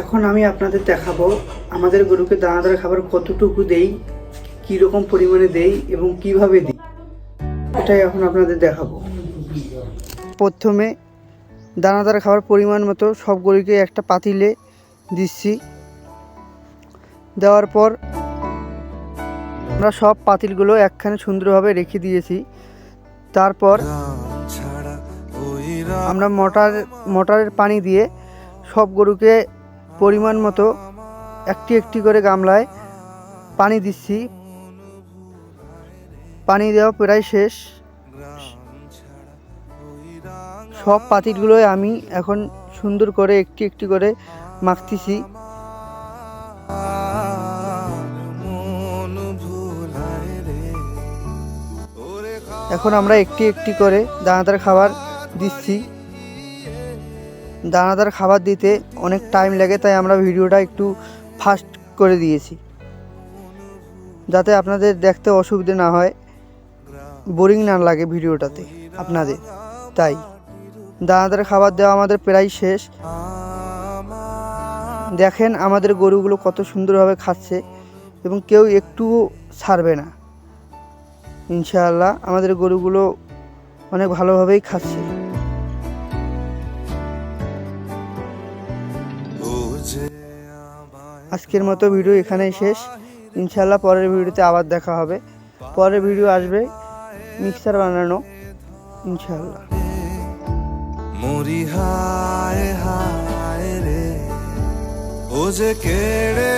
এখন আমি আপনাদের দেখাবো আমাদের গরুকে দানাদার খাবার কতটুকু দেই, কীরকম পরিমাণে দেই এবং কিভাবে দিই, এটাই এখন আপনাদের দেখাবো। প্রথমে দানাদার খাবার পরিমাণ মতো সব গরুকে একটা পাতিলে দিচ্ছি। দেওয়ার পর আমরা সব পাতিলগুলো একখানে সুন্দরভাবে রেখে দিয়েছি। তারপর আমরা মোটরের পানি দিয়ে সব গরুকে পরিমাণ মতো একটি একটি করে গামলায় পানি দিচ্ছি। পানি দেওয়া প্রায় শেষ। সব পাতিলগুলোই আমি এখন সুন্দর করে একটি একটি করে মাখতেছি। এখন আমরা একটি একটি করে দানাদার খাবার দিচ্ছি। দানাদার খাবার দিতে অনেক টাইম লাগে, তাই আমরা ভিডিওটা একটু ফাস্ট করে দিয়েছি যাতে আপনাদের দেখতে অসুবিধা না হয়, বোরিং না লাগে ভিডিওটাতে আপনাদের। তাই দানাদার খাবার দেওয়া আমাদের প্রায় শেষ। দেখেন আমাদের গরুগুলো কত সুন্দরভাবে খাচ্ছে এবং কেউ একটুও ছাড়বে না। ইনশাআল্লাহ আমাদের গরুগুলো অনেক ভালোভাবেই খাচ্ছে। আজকের মতো ভিডিও এখানেই শেষ। ইনশাআল্লাহ পরের ভিডিওতে আবার দেখা হবে। পরের ভিডিও আসবে মিক্সার বানানো, ইনশাআল্লাহ। মরি হায় হায় রে ও যে কেড়ে